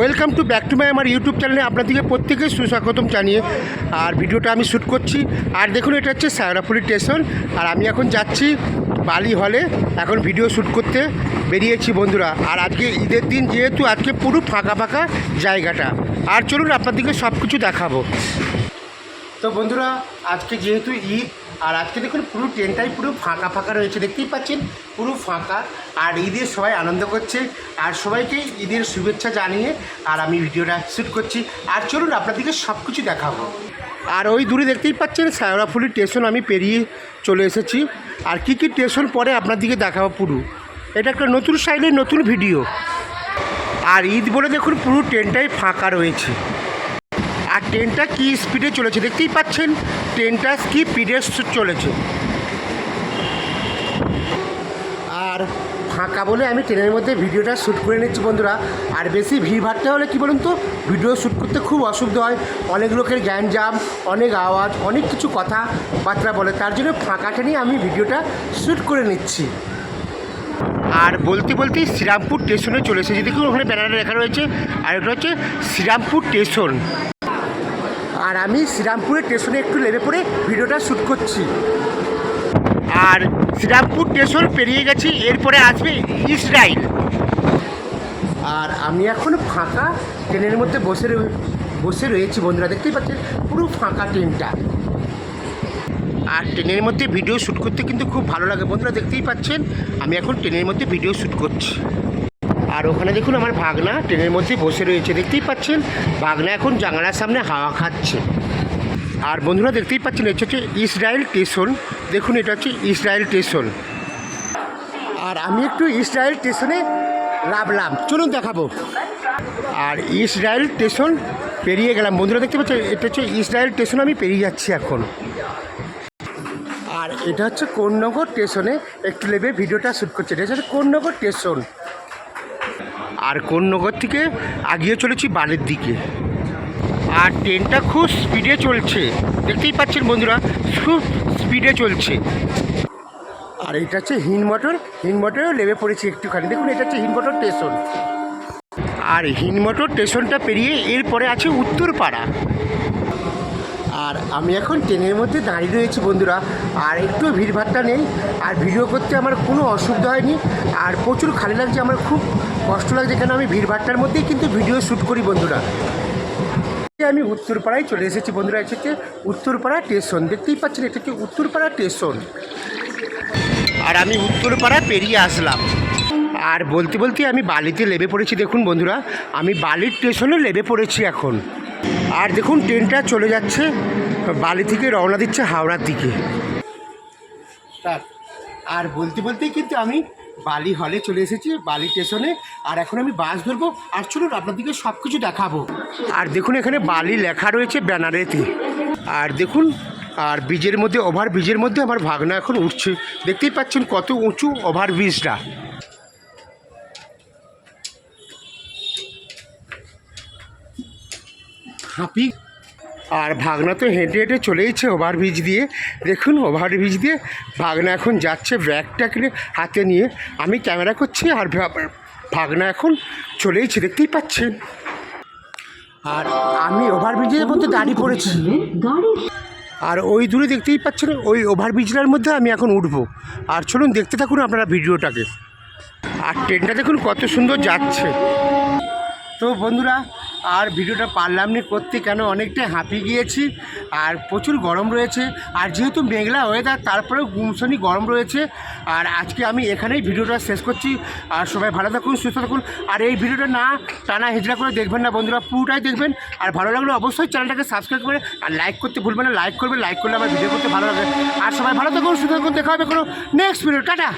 Welcome to back to my আমার YouTube চ্যানেলে আপনাদেরকে প্রত্যেকে সুস্বাগতম জানিয়ে আর ভিডিওটা আমি শ্যুট করছি। আর দেখুন এটা হচ্ছে শেওড়াফুলি স্টেশন, আর আমি এখন যাচ্ছি বালি হলে এখন ভিডিও শ্যুট করতে বেরিয়েছি বন্ধুরা। আর আজকে ঈদের দিন যেহেতু আজকে পুরো ফাঁকা ফাঁকা জায়গাটা, আর চলুন আপনাদেরকে সব কিছু দেখাবো। তো বন্ধুরা আজকে যেহেতু ঈদ, আর আজকে দেখুন পুরো ট্রেনটাই পুরো ফাঁকা ফাঁকা রয়েছে, দেখতেই পাচ্ছেন পুরো ফাঁকা। আর ঈদের সবাই আনন্দ করছে, আর সবাইকে ঈদের শুভেচ্ছা জানিয়ে আর আমি ভিডিওটা শ্যুট করছি। আর চলুন আপনাদেরকে সব কিছু দেখাবো। আর ওই দূরে দেখতেই পাচ্ছেন শেওড়াফুলি স্টেশন আমি পেরিয়ে চলে এসেছি। আর কী কী স্টেশন পরে আপনাদেরকে দেখাবো পুরো। এটা একটা নতুন স্টাইলের নতুন ভিডিও। আর ঈদ বলে দেখুন পুরো ট্রেনটাই ফাঁকা রয়েছে। আর ট্রেনটা কী স্পিডে চলেছে দেখতেই পাচ্ছেন, ট্রেনটা কী স্পিডে চলেছে। আর ফাঁকা বলে আমি ট্রেনের মধ্যে ভিডিওটা শ্যুট করে নিচ্ছি বন্ধুরা। আর বেশি ভিড়ভাড়টা হলে কী বলুন তো, ভিডিও শ্যুট করতে খুব অসুবিধা হয়, অনেক লোকের গ্যাঞ্জাম, অনেক আওয়াজ, অনেক কিছু কথাবার্তা বলে, তার জন্য ফাঁকা ট্রেনেই আমি ভিডিওটা শ্যুট করে নিচ্ছি। আর বলতে বলতেই শ্রীরামপুর স্টেশনে চলে এসেছি, দেখুন ওখানে ব্যানারে লেখা রয়েছে। আর এটা হচ্ছে শ্রীরামপুর স্টেশন। আর আমি শ্রীরামপুরের স্টেশনে একটু নেমে পড়ে ভিডিওটা শ্যুট করছি। আর শ্রীরামপুর স্টেশন পেরিয়ে গেছি, এরপরে আসবে ইসরাইল। আর আমি এখন ফাঁকা ট্রেনের মধ্যে বসে রয়েছি বন্ধুরা, দেখতেই পাচ্ছেন পুরো ফাঁকা ট্রেনটা। আর ট্রেনের মধ্যে ভিডিও শ্যুট করতে কিন্তু খুব ভালো লাগে বন্ধুরা, দেখতেই পাচ্ছেন আমি এখন ট্রেনের মধ্যে ভিডিও শ্যুট করছি। আর ওখানে দেখুন আমার ভাগনা ট্রেনের মধ্যে বসে রয়েছে, দেখতেই পাচ্ছেন ভাগনা এখন জানালার সামনে হাওয়া খাচ্ছে। আর বন্ধুরা দেখতেই পাচ্ছেন এটা হচ্ছে ইসরাইল স্টেশন, দেখুন এটা হচ্ছে ইসরাইল স্টেশন। আর আমি একটু ইসরাইল স্টেশনে নামলাম, চলুন দেখাবো। আর ইসরাইল স্টেশন পেরিয়ে গেলাম বন্ধুরা, দেখতে পাচ্ছেন এটা হচ্ছে ইসরাইল স্টেশন, আমি পেরিয়ে যাচ্ছি এখন। আর এটা হচ্ছে কোন্নগর স্টেশনে একটু নেবে ভিডিওটা শ্যুট করছে, এটা হচ্ছে কোন্নগর স্টেশন। আর কোন্নগর থেকে আগিয়ে চলেছি বালির দিকে। আর ট্রেনটা খুব স্পিডে চলছে, দেখতেই পাচ্ছেন বন্ধুরা খুব স্পিডে চলছে। আর এটা হচ্ছে হিনমটরেও নেমে পড়েছি একটুখানি, দেখুন এটা হচ্ছে হিনমটর স্টেশন। আর হিনমটর স্টেশনটা পেরিয়ে এরপরে আছে উত্তরপাড়া। আর আমি এখন ট্রেনের মধ্যে দাঁড়িয়ে রয়েছি বন্ধুরা, আর একটু ভিড়ভাড়টা নেই, আর ভিডিও করতে আমার কোনো অসুবিধা হয়নি। আর প্রচুর খালি লাগছে, আমার খুব কষ্ট লাগছে, কেন আমি ভিড়ভাড়টার মধ্যেই কিন্তু ভিডিও শ্যুট করি বন্ধুরা। আমি উত্তরপাড়ায় চলে এসেছি বন্ধুরা, এটা হচ্ছে উত্তরপাড়া স্টেশন, দেখতেই পাচ্ছেন এটা হচ্ছে উত্তরপাড়া স্টেশন। আর আমি উত্তরপাড়া পেরিয়ে আসলাম। আর বলতে বলতে আমি বালিতে নেমে পড়েছি, দেখুন বন্ধুরা আমি বালির স্টেশনে নেমে পড়েছি এখন। আর দেখুন ট্রেনটা চলে যাচ্ছে বালি থেকে, রওনা দিচ্ছে হাওড়ার দিকে। আর বলতে বলতেই কিন্তু আমি বালি হলে চলে এসেছি, বালি স্টেশনে। আর এখন আমি বাস ধরবো, আর চলুন আপনাদেরকে সব কিছু দেখাবো। আর দেখুন এখানে বালি লেখা রয়েছে ব্যানারেতে। আর দেখুন আর ব্রিজের মধ্যে, ওভার ব্রিজের মধ্যে আমার ভাগনা এখন উঠছে, দেখতেই পাচ্ছেন কত উঁচু ওভার ব্রিজটা। হাঁপি। আর ভাগনা তো হেঁটে হেঁটে চলেইছে ওভারব্রিজ দিয়ে, দেখুন ওভারব্রিজ দিয়ে ভাগনা এখন যাচ্ছে ব্যাগটাকে হাতে নিয়ে। আমি ক্যামেরা করছি আর ভাগনা এখন চলেইছে, দেখতেই পাচ্ছেন। আর আমি ওভারব্রিজের মধ্যে দাঁড়িয়ে পড়েছি। আর ওই দূরে দেখতেই পাচ্ছেন ওই ওভারব্রিজটার মধ্যে আমি এখন উঠবো। আর চলুন দেখতে থাকুন আপনারা ভিডিওটাকে। আর ট্রেনটা দেখুন কত সুন্দর যাচ্ছে। তো বন্ধুরা আর ভিডিওটা পারলাম না করতে, কেন অনেকটাই হাঁপিয়ে গিয়েছি, আর প্রচুর গরম রয়েছে। আর যেহেতু মেঘলা ওয়েদার, তারপরেও গুমসনি গরম রয়েছে। আর আজকে আমি এখানেই ভিডিওটা শেষ করছি। আর সবাই ভালো থাকুন, সুস্থ থাকুন। আর এই ভিডিওটা না টানা হেজড়া করে দেখবেন না বন্ধুরা, পুরোটাই দেখবেন। আর ভালো লাগলে অবশ্যই চ্যানেলটাকে সাবস্ক্রাইব করে আর লাইক করতে ভুলবেন না, লাইক করবেন, লাইক করলে আমার ভিডিও করতে ভালো লাগে। আর সবাই ভালো থাকুন, সুস্থ থাকুন, দেখা হবে কোনো নেক্সট ভিডিও, টাটা।